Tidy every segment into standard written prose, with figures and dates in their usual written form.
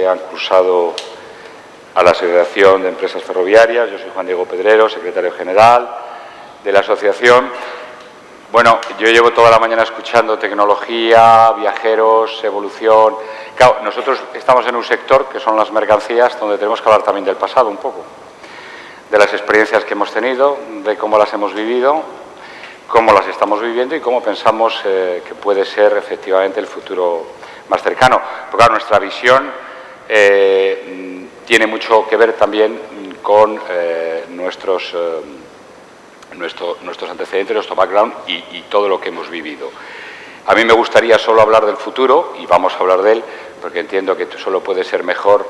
que han cursado a la Asociación de Empresas Ferroviarias. Yo soy Juan Diego Pedrero, secretario general de la asociación. Bueno, yo llevo toda la mañana escuchando tecnología, viajeros, evolución. Claro, nosotros estamos en un sector que son las mercancías, donde tenemos que hablar también del pasado un poco, de las experiencias que hemos tenido, de cómo las hemos vivido, cómo las estamos viviendo y cómo pensamos que puede ser efectivamente el futuro más cercano. Porque claro, nuestra visión tiene mucho que ver también con nuestros antecedentes, nuestro background y todo lo que hemos vivido. A mí me gustaría solo hablar del futuro, y vamos a hablar de él, porque entiendo que solo puede ser mejor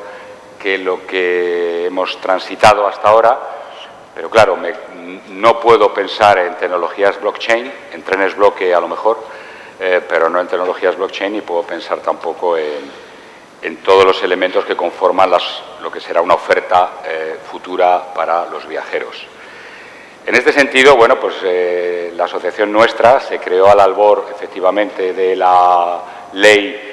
que lo que hemos transitado hasta ahora, pero claro, no puedo pensar en tecnologías blockchain, en trenes bloque a lo mejor, pero no en tecnologías blockchain, y puedo pensar tampoco en todos los elementos que conforman lo que será una oferta futura para los viajeros. En este sentido, bueno, pues la asociación nuestra se creó al albor, efectivamente, de la ley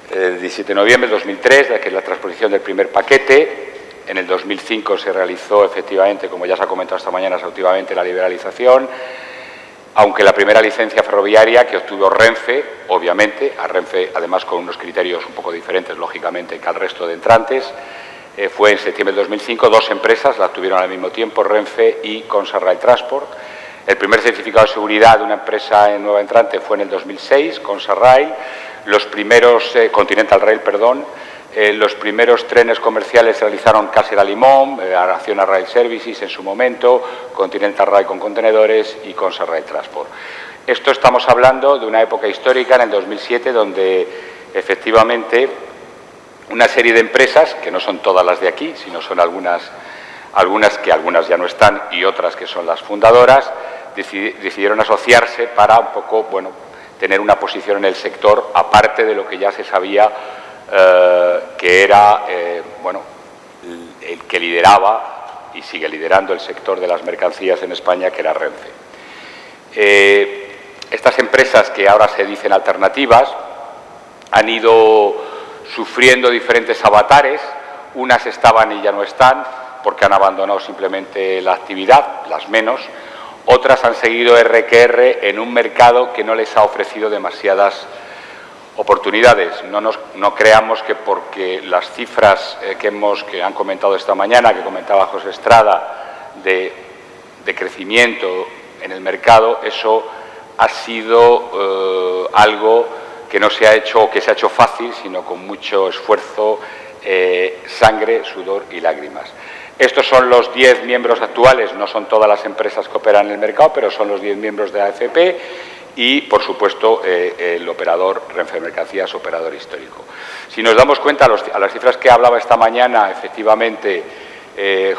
del 17 de noviembre de 2003, que es la transposición del primer paquete. En el 2005 se realizó, efectivamente, como ya se ha comentado esta mañana, exhaustivamente la liberalización, aunque la primera licencia ferroviaria que obtuvo Renfe, obviamente, a Renfe además con unos criterios un poco diferentes, lógicamente, que al resto de entrantes, fue en septiembre de 2005, dos empresas la tuvieron al mismo tiempo, Renfe y Consarrail Transport. El primer certificado de seguridad de una empresa nueva entrante fue en el 2006, Consarrail. Los primeros, Continental Rail, perdón, los primeros trenes comerciales se realizaron Caser Limón, Acciona Rail Services en su momento, Continental Rail con contenedores y Consarrail Transport. Esto estamos hablando de una época histórica, en el 2007, donde efectivamente una serie de empresas, que no son todas las de aquí, sino son algunas ya no están y otras que son las fundadoras, decidieron asociarse para un poco, bueno, tener una posición en el sector, aparte de lo que ya se sabía que era, bueno, el que lideraba y sigue liderando el sector de las mercancías en España, que era Renfe. Estas empresas, que ahora se dicen alternativas, han ido sufriendo diferentes avatares. Unas estaban y ya no están porque han abandonado simplemente la actividad, las menos. Otras han seguido R que R en un mercado que no les ha ofrecido demasiadas oportunidades. No creamos que porque las cifras que han comentado esta mañana, que comentaba José Estrada, de crecimiento en el mercado, eso ha sido algo que no se ha hecho o que se ha hecho fácil, sino con mucho esfuerzo, sangre, sudor y lágrimas. Estos son los 10 miembros actuales, no son todas las empresas que operan en el mercado, pero son los 10 miembros de AFP y, por supuesto, el operador Renfe Mercancías, operador histórico. Si nos damos cuenta a las cifras que hablaba esta mañana, efectivamente,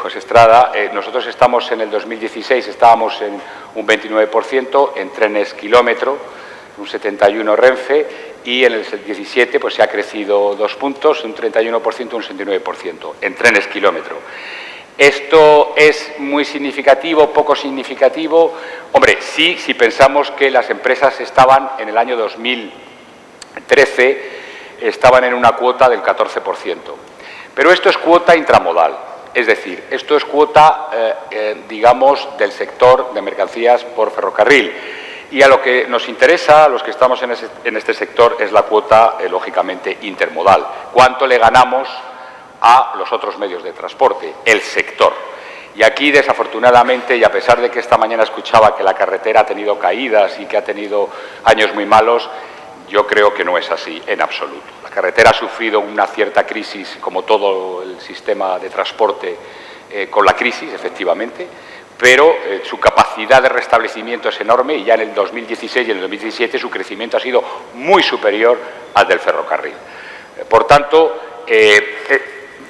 José Estrada, nosotros estamos en el 2016, estábamos en un 29% en trenes kilómetro, un 71% Renfe, y en el 17 pues se ha crecido 2 puntos, un 31%, un 69% en trenes kilómetro. ¿Esto es muy significativo, poco significativo? Hombre, sí, si pensamos que las empresas estaban en el año 2013, estaban en una cuota del 14%. Pero esto es cuota intramodal, es decir, esto es cuota, digamos, del sector de mercancías por ferrocarril. Y a lo que nos interesa, a los que estamos en este sector, es la cuota, lógicamente, intermodal. ¿Cuánto le ganamos a los otros medios de transporte? El sector. Y aquí, desafortunadamente, y a pesar de que esta mañana escuchaba que la carretera ha tenido caídas y que ha tenido años muy malos, yo creo que no es así en absoluto. La carretera ha sufrido una cierta crisis, como todo el sistema de transporte, con la crisis, efectivamente, pero su capacidad de restablecimiento es enorme y ya en el 2016 y en el 2017 su crecimiento ha sido muy superior al del ferrocarril. Por tanto,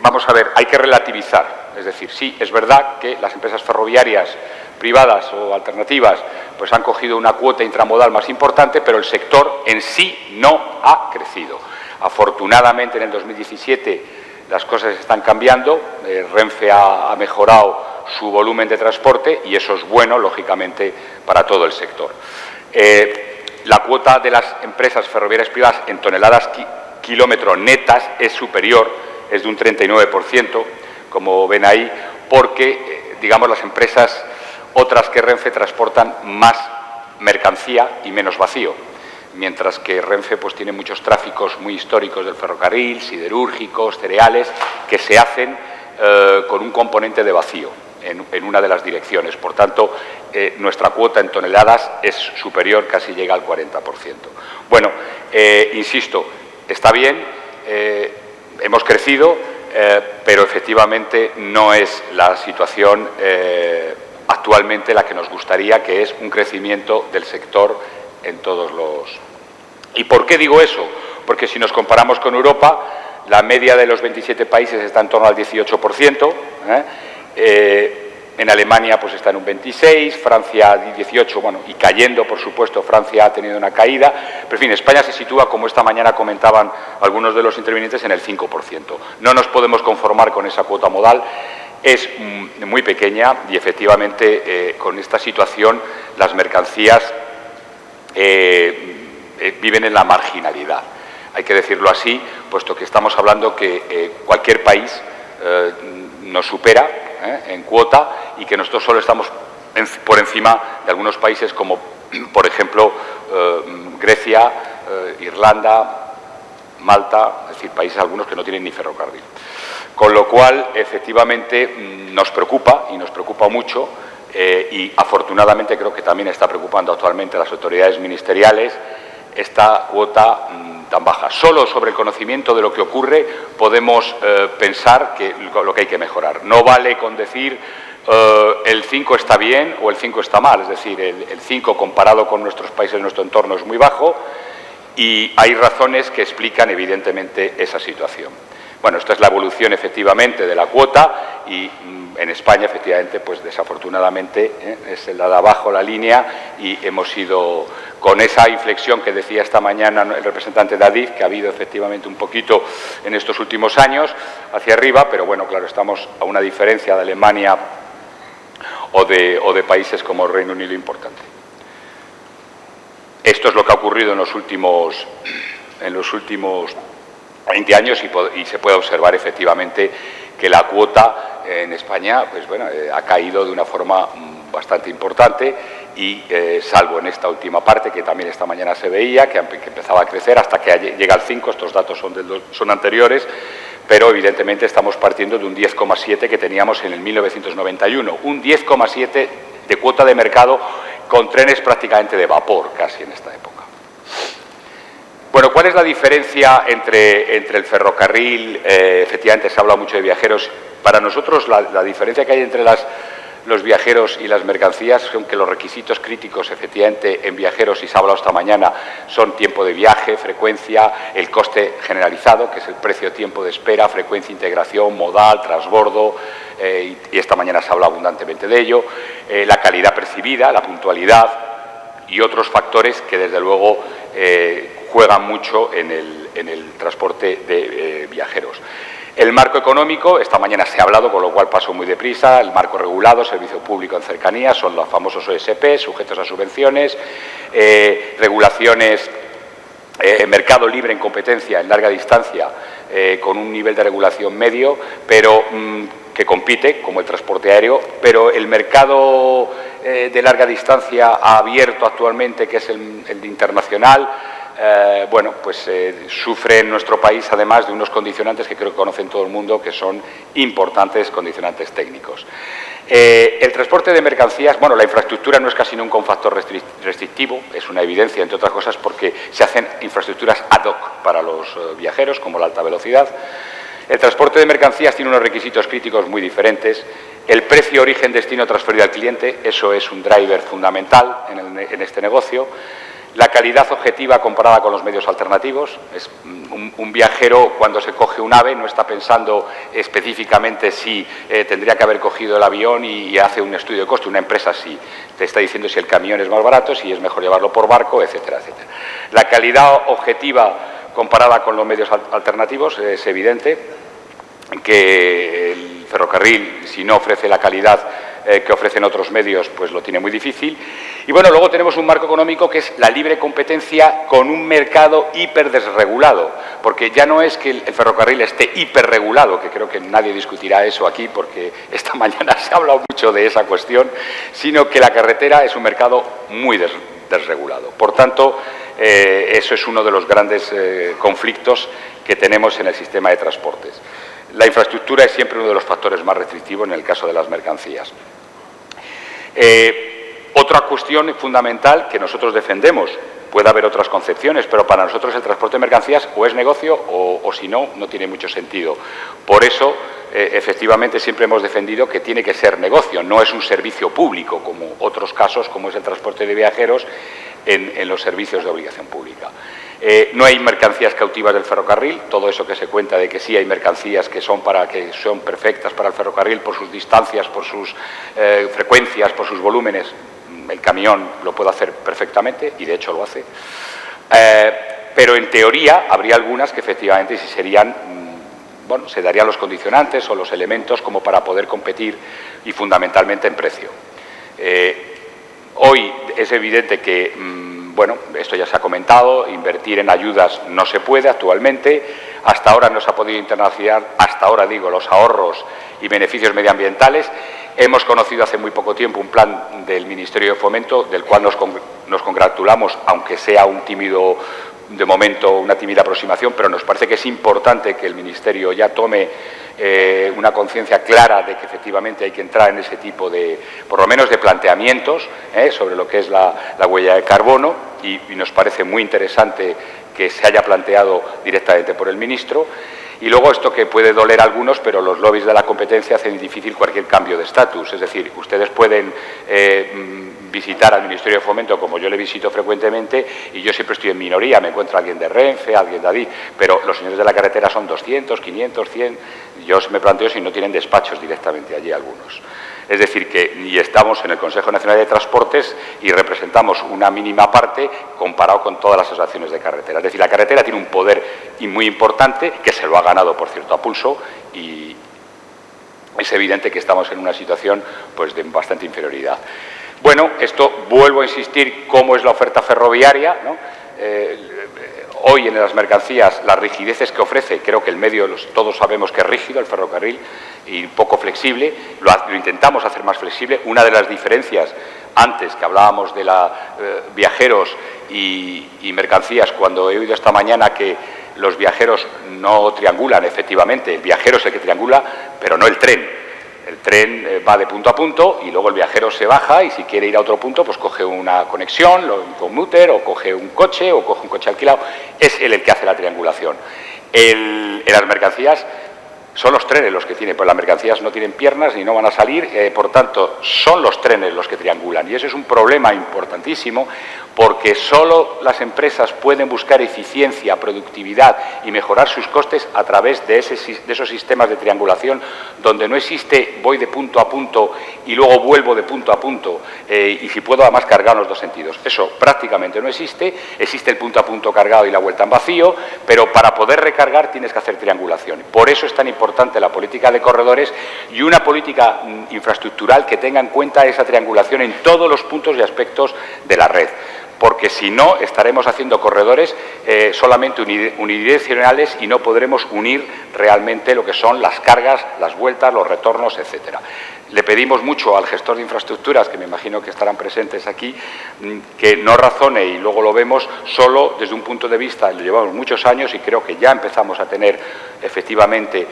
vamos a ver, hay que relativizar. Es decir, sí, es verdad que las empresas ferroviarias privadas o alternativas pues han cogido una cuota intramodal más importante, pero el sector en sí no ha crecido. Afortunadamente, en el 2017 las cosas están cambiando. Renfe ha mejorado su volumen de transporte y eso es bueno, lógicamente, para todo el sector. La cuota de las empresas ferroviarias privadas en toneladas kilómetro netas es superior es de un 39%, como ven ahí, porque, digamos, las empresas otras que Renfe transportan más mercancía y menos vacío, mientras que Renfe pues tiene muchos tráficos muy históricos del ferrocarril, siderúrgicos, cereales, que se hacen con un componente de vacío en una de las direcciones. Por tanto, nuestra cuota en toneladas es superior, casi llega al 40%. Bueno, insisto, está bien, hemos crecido, pero efectivamente no es la situación actualmente la que nos gustaría, que es un crecimiento del sector en todos los... ¿Y por qué digo eso? Porque si nos comparamos con Europa, la media de los 27 países está en torno al 18%, en Alemania pues está en un 26%, Francia 18%, bueno, y cayendo, por supuesto, Francia ha tenido una caída, pero en fin, España se sitúa, como esta mañana comentaban algunos de los intervinientes, en el 5%. No nos podemos conformar con esa cuota modal, es muy pequeña y efectivamente con esta situación las mercancías viven en la marginalidad. Hay que decirlo así, puesto que estamos hablando que cualquier país nos supera en cuota y que nosotros solo estamos por encima de algunos países como, por ejemplo, Grecia, Irlanda, Malta, es decir, países algunos que no tienen ni ferrocarril. Con lo cual, efectivamente, nos preocupa y nos preocupa mucho y afortunadamente creo que también está preocupando actualmente a las autoridades ministeriales esta cuota tan baja. Solo sobre el conocimiento de lo que ocurre podemos pensar que lo que hay que mejorar. No vale con decir el 5 está bien o el 5 está mal, es decir, el 5 comparado con nuestros países de nuestro entorno es muy bajo y hay razones que explican evidentemente esa situación. Bueno, esta es la evolución efectivamente de la cuota y en España efectivamente pues desafortunadamente es la de abajo la línea y hemos ido con esa inflexión que decía esta mañana el representante de Adif, que ha habido efectivamente un poquito en estos últimos años hacia arriba, pero bueno, claro, estamos a una diferencia de Alemania o de países como el Reino Unido importante. Esto es lo que ha ocurrido en los últimos 20 años y se puede observar efectivamente que la cuota en España pues bueno, ha caído de una forma bastante importante y salvo en esta última parte que también esta mañana se veía que empezaba a crecer hasta que llega al 5, estos datos son anteriores, pero evidentemente estamos partiendo de un 10,7 que teníamos en el 1991, un 10,7 de cuota de mercado con trenes prácticamente de vapor casi en esta época. Bueno, ¿cuál es la diferencia entre el ferrocarril? Efectivamente, se habla mucho de viajeros. Para nosotros, la diferencia que hay entre los viajeros y las mercancías son que los requisitos críticos, efectivamente, en viajeros, y se ha hablado esta mañana, son tiempo de viaje, frecuencia, el coste generalizado, que es el precio-tiempo de espera, frecuencia, integración, modal, transbordo, y esta mañana se ha hablado abundantemente de ello, la calidad percibida, la puntualidad y otros factores que, desde luego, juegan mucho en el transporte de viajeros. El marco económico, esta mañana se ha hablado, con lo cual paso muy deprisa, el marco regulado, servicio público en cercanía, son los famosos OSP, sujetos a subvenciones, regulaciones, mercado libre en competencia en larga distancia, con un nivel de regulación medio, pero que compite, como el transporte aéreo, pero el mercado de larga distancia abierto actualmente, que es el internacional, bueno, pues sufre en nuestro país, además de unos condicionantes que creo que conocen todo el mundo, que son importantes condicionantes técnicos. El transporte de mercancías, bueno, la infraestructura no es casi nunca un factor restrictivo, es una evidencia, entre otras cosas, porque se hacen infraestructuras ad hoc para los viajeros, como la alta velocidad. El transporte de mercancías tiene unos requisitos críticos muy diferentes. El precio, origen, destino transferido al cliente, eso es un driver fundamental en este negocio. La calidad objetiva comparada con los medios alternativos. Es un viajero, cuando se coge un AVE, no está pensando específicamente si tendría que haber cogido el avión y hace un estudio de coste. Una empresa sí te está diciendo si el camión es más barato, si es mejor llevarlo por barco, etcétera, etcétera. La calidad objetiva comparada con los medios alternativos es evidente que el ferrocarril, si no ofrece la calidad que ofrecen otros medios, pues lo tiene muy difícil. Y bueno, luego tenemos un marco económico que es la libre competencia con un mercado hiperdesregulado, porque ya no es que el ferrocarril esté hiperregulado, que creo que nadie discutirá eso aquí porque esta mañana se ha hablado mucho de esa cuestión, sino que la carretera es un mercado muy desregulado. Por tanto, eso es uno de los grandes conflictos que tenemos en el sistema de transportes. La infraestructura es siempre uno de los factores más restrictivos en el caso de las mercancías. Otra cuestión fundamental que nosotros defendemos, puede haber otras concepciones, pero para nosotros el transporte de mercancías o es negocio o si no, no tiene mucho sentido. Por eso, efectivamente, siempre hemos defendido que tiene que ser negocio, no es un servicio público, como otros casos, como es el transporte de viajeros en los servicios de obligación pública. No hay mercancías cautivas del ferrocarril, todo eso que se cuenta de que sí hay mercancías que son perfectas para el ferrocarril por sus distancias, por sus frecuencias, por sus volúmenes. El camión lo puede hacer perfectamente y de hecho lo hace. Pero en teoría habría algunas que efectivamente sí serían, bueno, se darían los condicionantes o los elementos como para poder competir y fundamentalmente en precio. Hoy es evidente que, bueno, esto ya se ha comentado, invertir en ayudas no se puede actualmente, hasta ahora no se ha podido internacionalizar, hasta ahora digo, los ahorros y beneficios medioambientales. Hemos conocido hace muy poco tiempo un plan del Ministerio de Fomento, del cual nos congratulamos, aunque sea un tímido, de momento, una tímida aproximación, pero nos parece que es importante que el Ministerio ya tome una conciencia clara de que efectivamente hay que entrar en ese tipo de, por lo menos de planteamientos sobre lo que es la huella de carbono y nos parece muy interesante que se haya planteado directamente por el Ministro. Y luego esto que puede doler a algunos, pero los lobbies de la competencia hacen difícil cualquier cambio de estatus. Es decir, ustedes pueden visitar al Ministerio de Fomento, como yo le visito frecuentemente, y yo siempre estoy en minoría, me encuentro alguien de Renfe, alguien de Adif, pero los señores de la carretera son 200, 500, 100, yo me planteo si no tienen despachos directamente allí algunos. Es decir, que y estamos en el Consejo Nacional de Transportes y representamos una mínima parte comparado con todas las asociaciones de carretera. Es decir, la carretera tiene un poder muy importante, que se lo ha ganado, por cierto, a pulso, y es evidente que estamos en una situación pues, de bastante inferioridad. Bueno, esto, vuelvo a insistir, cómo es la oferta ferroviaria, ¿no? Hoy en las mercancías, las rigideces que ofrece, creo que el medio, todos sabemos que es rígido el ferrocarril y poco flexible, lo intentamos hacer más flexible. Una de las diferencias, antes que hablábamos de viajeros y mercancías, cuando he oído esta mañana que los viajeros no triangulan, efectivamente, el viajero es el que triangula, pero no el tren. El tren va de punto a punto y luego el viajero se baja y si quiere ir a otro punto, pues coge una conexión, un commúter o coge un coche o coge un coche alquilado. Es él el que hace la triangulación. En las mercancías son los trenes los que tienen, pues las mercancías no tienen piernas ni no van a salir, por tanto, son los trenes los que triangulan. Y eso es un problema importantísimo porque solo las empresas pueden buscar eficiencia, productividad y mejorar sus costes a través de esos sistemas de triangulación donde no existe voy de punto a punto y luego vuelvo de punto a punto y si puedo además cargar en los dos sentidos. Eso prácticamente no existe, existe el punto a punto cargado y la vuelta en vacío, pero para poder recargar tienes que hacer triangulación. Por eso es tan importante la política de corredores y una política infraestructural que tenga en cuenta esa triangulación en todos los puntos y aspectos de la red. Porque si no, estaremos haciendo corredores solamente unidireccionales y no podremos unir realmente lo que son las cargas, las vueltas, los retornos, etcétera. Le pedimos mucho al gestor de infraestructuras, que me imagino que estarán presentes aquí, que no razone, y luego lo vemos, solo desde un punto de vista, lo llevamos muchos años y creo que ya empezamos a tener efectivamente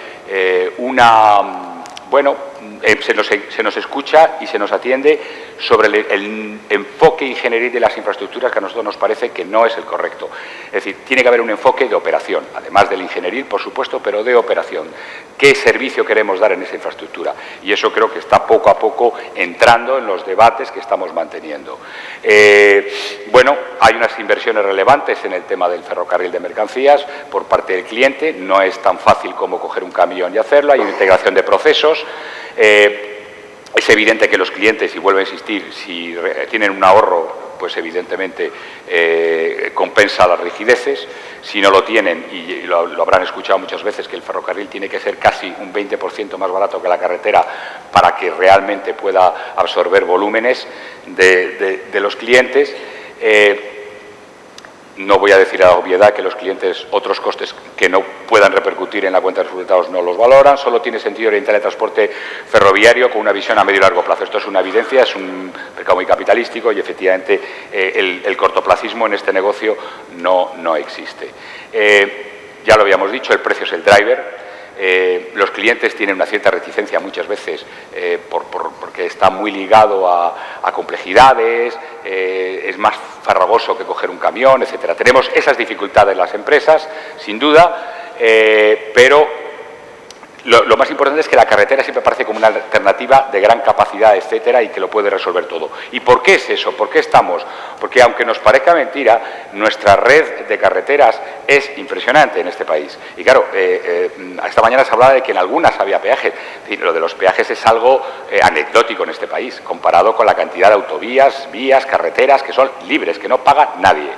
se nos escucha y se nos atiende sobre el enfoque ingenieril de las infraestructuras que a nosotros nos parece que no es el correcto. Es decir, tiene que haber un enfoque de operación, además del ingenieril, por supuesto, pero de operación. ¿Qué servicio queremos dar en esa infraestructura? Y eso creo que está poco a poco entrando en los debates que estamos manteniendo. Bueno, hay unas inversiones relevantes en el tema del ferrocarril de mercancías por parte del cliente. No es tan fácil como coger un camión y hacerlo. Hay una integración de procesos. Es evidente que los clientes, y vuelvo a insistir, si tienen un ahorro pues evidentemente compensa las rigideces. Si no lo tienen, y lo habrán escuchado muchas veces, que el ferrocarril tiene que ser casi un 20% más barato que la carretera para que realmente pueda absorber volúmenes de los clientes. No voy a decir a la obviedad que los clientes otros costes que no puedan repercutir en la cuenta de resultados no los valoran. Solo tiene sentido orientar el transporte ferroviario con una visión a medio y largo plazo. Esto es una evidencia, es un mercado muy capitalístico y efectivamente el cortoplacismo en este negocio no existe. Ya lo habíamos dicho, el precio es el driver. Los clientes tienen una cierta reticencia muchas veces porque está muy ligado a complejidades, es más farragoso que coger un camión, etcétera. Tenemos esas dificultades las empresas, sin duda, pero lo más importante es que la carretera siempre aparece como una alternativa de gran capacidad, etcétera, y que lo puede resolver todo. ¿Y por qué es eso? ¿Por qué estamos? Porque aunque nos parezca mentira, nuestra red de carreteras es impresionante en este país. Y claro, esta mañana se hablaba de que en algunas había peajes. Es decir, lo de los peajes es algo anecdótico en este país, comparado con la cantidad de autovías, vías, carreteras que son libres, que no paga nadie.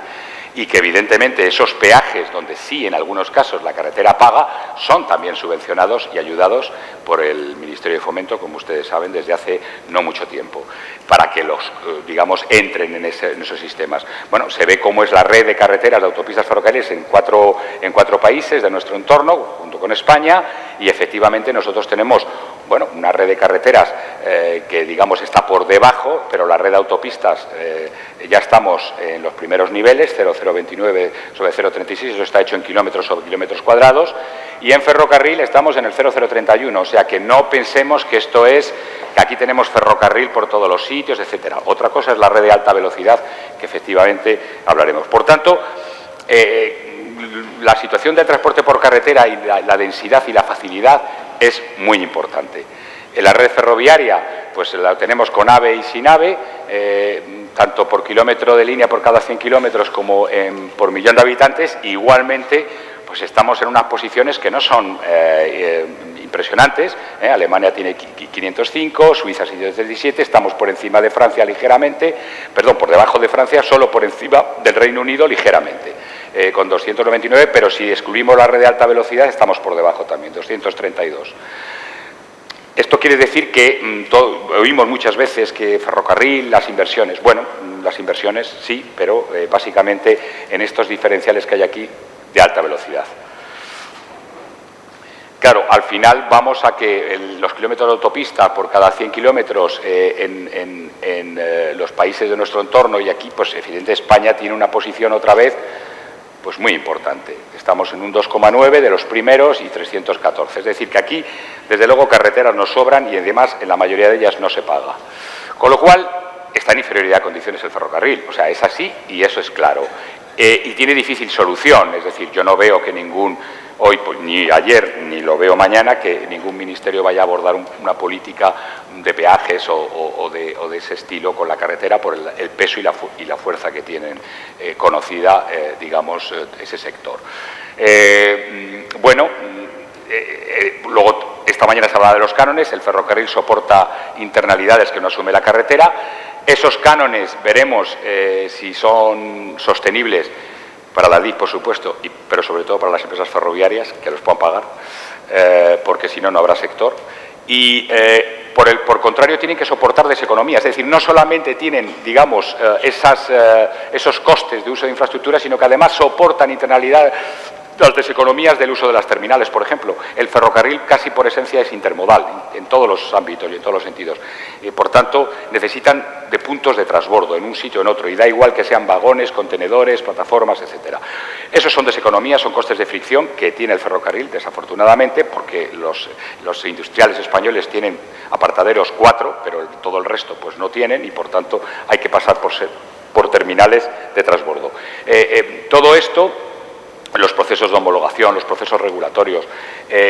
Y que evidentemente esos peajes, donde sí en algunos casos la carretera paga, son también subvencionados y ayudados por el Ministerio de Fomento, como ustedes saben, desde hace no mucho tiempo, para que los, digamos, entren en esos sistemas. Bueno, se ve cómo es la red de carreteras, de autopistas ferrocarriles en cuatro países de nuestro entorno, junto con España, y efectivamente nosotros tenemos, bueno, una red de carreteras que, digamos, está por debajo, pero la red de autopistas ya estamos en los primeros niveles, 0,029 sobre 0,36, eso está hecho en kilómetros sobre kilómetros cuadrados, y en ferrocarril estamos en el 0,031, o sea que no pensemos que esto es, que aquí tenemos ferrocarril por todos los sitios, etcétera. Otra cosa es la red de alta velocidad, que efectivamente hablaremos. Por tanto, la situación del transporte por carretera y la densidad y la facilidad es muy importante. En la red ferroviaria, pues la tenemos con AVE y sin AVE, tanto por kilómetro de línea por cada 100 kilómetros como por millón de habitantes. Igualmente, pues estamos en unas posiciones que no son impresionantes. Alemania tiene 505, Suiza 617, estamos por encima de Francia ligeramente, perdón, por debajo de Francia, solo por encima del Reino Unido ligeramente, con 299, pero si excluimos la red de alta velocidad estamos por debajo también, 232. Esto quiere decir que oímos muchas veces que ferrocarril, las inversiones. Bueno, las inversiones sí, pero básicamente en estos diferenciales que hay aquí de alta velocidad. Claro, al final vamos a que los kilómetros de autopista por cada 100 kilómetros en los países de nuestro entorno, y aquí, pues evidentemente España tiene una posición otra vez pues muy importante. Estamos en un 2,9 de los primeros y 314. Es decir, que aquí, desde luego, carreteras nos sobran y además en la mayoría de ellas no se paga. Con lo cual, está en inferioridad de condiciones el ferrocarril. O sea, es así y eso es claro. Y tiene difícil solución. Es decir, yo no veo que hoy, pues, ni ayer, ni lo veo mañana, que ningún ministerio vaya a abordar una política de peajes o de ese estilo con la carretera por el peso y la fuerza que tienen conocida, digamos, ese sector. Luego, esta mañana se hablaba de los cánones. El ferrocarril soporta internalidades que no asume la carretera. Esos cánones veremos si son sostenibles para la DIF, por supuesto, pero sobre todo para las empresas ferroviarias, que los puedan pagar, porque si no, no habrá sector. Y, por contrario, tienen que soportar deseconomías. Es decir, no solamente tienen, digamos, esos costes de uso de infraestructura, sino que además soportan internalidad, las deseconomías del uso de las terminales, por ejemplo. El ferrocarril casi por esencia es intermodal en todos los ámbitos y en todos los sentidos. Por tanto, necesitan de puntos de transbordo en un sitio o en otro, y da igual que sean vagones, contenedores, plataformas, etcétera. Esos son deseconomías, son costes de fricción que tiene el ferrocarril, desafortunadamente, porque los industriales españoles tienen apartaderos 4, pero todo el resto pues no tienen, y por tanto hay que pasar por terminales de transbordo. Todo esto, los procesos de homologación, los procesos regulatorios,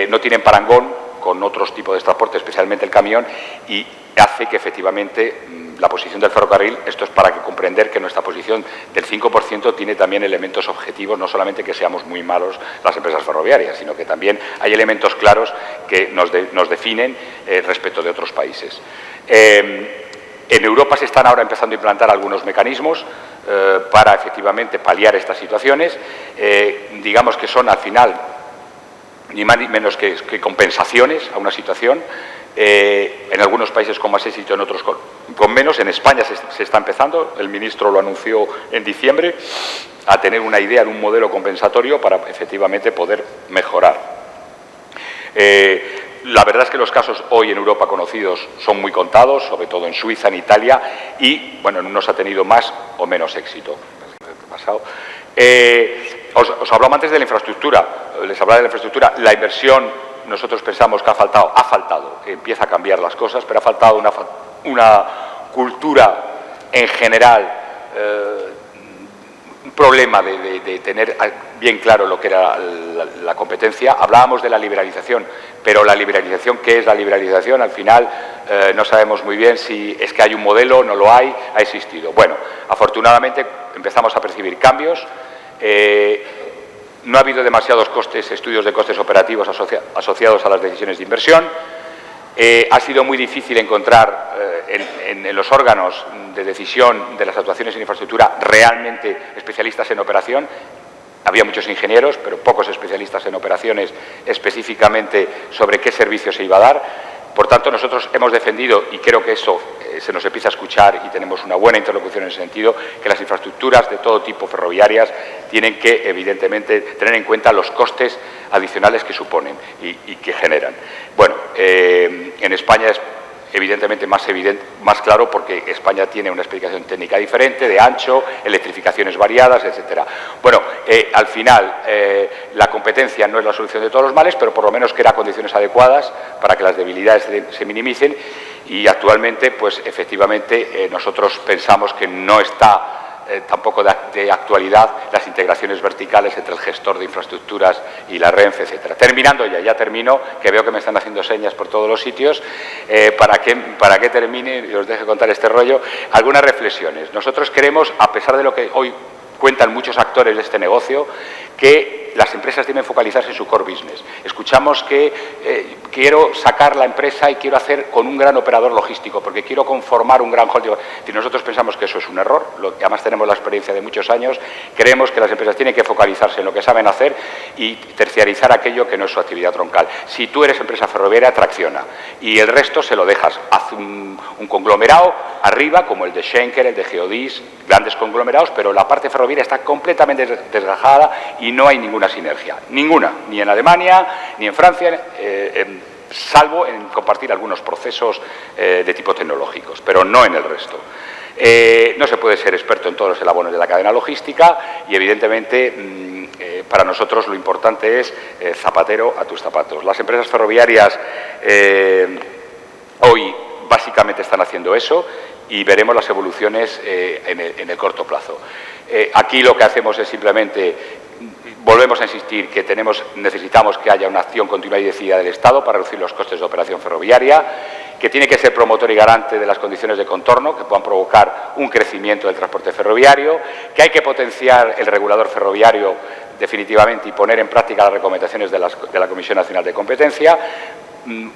no tienen parangón con otros tipos de transporte, especialmente el camión, y hace que efectivamente la posición del ferrocarril, esto es para comprender que nuestra posición del 5% tiene también elementos objetivos, no solamente que seamos muy malos las empresas ferroviarias, sino que también hay elementos claros que nos definen respecto de otros países. En Europa se están ahora empezando a implantar algunos mecanismos para efectivamente paliar estas situaciones. Digamos que son al final ni más ni menos que compensaciones a una situación. En algunos países con más éxito, en otros con menos. En España se está empezando, el ministro lo anunció en diciembre, a tener una idea de un modelo compensatorio para efectivamente poder mejorar. La verdad es que los casos hoy en Europa conocidos son muy contados, sobre todo en Suiza, en Italia, y bueno, en unos ha tenido más o menos éxito. Os hablaba antes de la infraestructura, les hablaba de la infraestructura, la inversión. Nosotros pensamos que ha faltado, que empieza a cambiar las cosas, pero ha faltado una cultura en general, un problema de tener bien claro lo que era la competencia. Hablábamos de la liberalización, pero la liberalización, ¿qué es la liberalización? Al final no sabemos muy bien si es que hay un modelo, no lo hay, ha existido. Bueno, afortunadamente empezamos a percibir cambios. No ha habido demasiados estudios de costes operativos asociados a las decisiones de inversión. Ha sido muy difícil encontrar en los órganos de decisión de las actuaciones en infraestructura realmente especialistas en operación. Había muchos ingenieros, pero pocos especialistas en operaciones específicamente sobre qué servicio se iba a dar. Por tanto, nosotros hemos defendido, y creo que eso se nos empieza a escuchar y tenemos una buena interlocución en ese sentido, que las infraestructuras de todo tipo ferroviarias tienen que, evidentemente, tener en cuenta los costes adicionales que suponen y que generan. Bueno, en España es evidentemente más claro, porque España tiene una explicación técnica diferente, de ancho, electrificaciones variadas, etcétera. Bueno, al final, la competencia no es la solución de todos los males, pero por lo menos crea condiciones adecuadas para que las debilidades se minimicen, y actualmente, pues efectivamente, nosotros pensamos que no está tampoco de actualidad las integraciones verticales entre el gestor de infraestructuras y la Renfe, etcétera. Terminando ya termino, que veo que me están haciendo señas por todos los sitios, para que termine y os deje contar este rollo, algunas reflexiones. Nosotros queremos, a pesar de lo que hoy cuentan muchos actores de este negocio, que las empresas deben focalizarse en su core business. Escuchamos que quiero sacar la empresa y quiero hacer con un gran operador logístico, porque quiero conformar un gran holding. Y nosotros pensamos que eso es un error, además tenemos la experiencia de muchos años. Creemos que las empresas tienen que focalizarse en lo que saben hacer y terciarizar aquello que no es su actividad troncal. Si tú eres empresa ferroviaria, tracciona, y el resto se lo dejas. Haz un conglomerado arriba, como el de Schenker, el de Geodis, grandes conglomerados, pero la parte ferroviaria está completamente desgajada y no hay ninguna sinergia, ninguna, ni en Alemania, ni en Francia, salvo en compartir algunos procesos de tipo tecnológicos, pero no en el resto. No se puede ser experto en todos los eslabones de la cadena logística y, evidentemente, para nosotros lo importante es zapatero a tus zapatos. Las empresas ferroviarias hoy básicamente están haciendo eso y veremos las evoluciones en el corto plazo. Aquí lo que hacemos es simplemente, volvemos a insistir que necesitamos que haya una acción continua y decidida del Estado para reducir los costes de operación ferroviaria, que tiene que ser promotor y garante de las condiciones de contorno que puedan provocar un crecimiento del transporte ferroviario, que hay que potenciar el regulador ferroviario definitivamente y poner en práctica las recomendaciones de la Comisión Nacional de Competencia,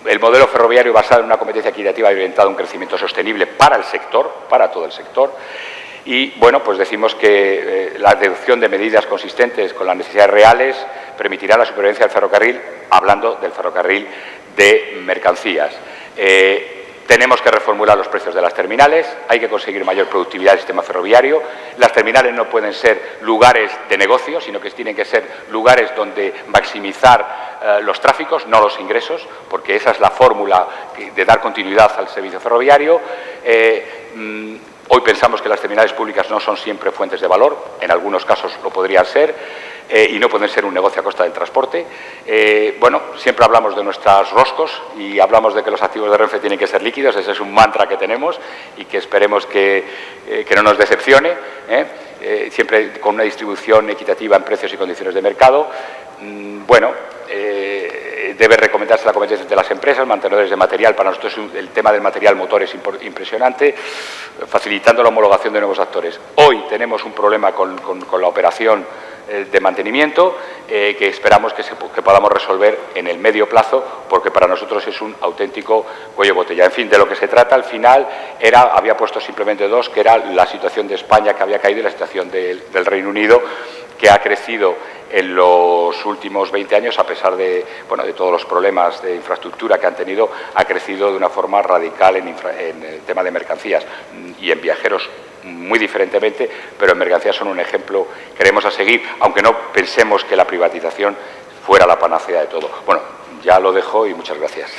el modelo ferroviario basado en una competencia equitativa y orientado a un crecimiento sostenible para el sector, para todo el sector. Y, bueno, pues decimos que la deducción de medidas consistentes con las necesidades reales permitirá la supervivencia del ferrocarril, hablando del ferrocarril de mercancías. Tenemos que reformular los precios de las terminales, hay que conseguir mayor productividad del sistema ferroviario. Las terminales no pueden ser lugares de negocio, sino que tienen que ser lugares donde maximizar los tráficos, no los ingresos, porque esa es la fórmula de dar continuidad al servicio ferroviario. Hoy pensamos que las terminales públicas no son siempre fuentes de valor, en algunos casos lo podrían ser, y no pueden ser un negocio a costa del transporte. Bueno, siempre hablamos de nuestros roscos y hablamos de que los activos de Renfe tienen que ser líquidos, ese es un mantra que tenemos y que esperemos que no nos decepcione, siempre con una distribución equitativa en precios y condiciones de mercado. Bueno, debe recomendarse la competencia de las empresas, mantenedores de material. Para nosotros el tema del material motor es impresionante, facilitando la homologación de nuevos actores. Hoy tenemos un problema con la operación de mantenimiento que esperamos que podamos resolver en el medio plazo, porque para nosotros es un auténtico cuello de botella. En fin, de lo que se trata al final había puesto simplemente dos, que era la situación de España, que había caído, y la situación del Reino Unido, que ha crecido en los últimos 20 años, a pesar de todos los problemas de infraestructura que han tenido, ha crecido de una forma radical en el tema de mercancías y en viajeros muy diferentemente, pero en mercancías son un ejemplo, queremos a seguir, aunque no pensemos que la privatización fuera la panacea de todo. Bueno, ya lo dejo y muchas gracias.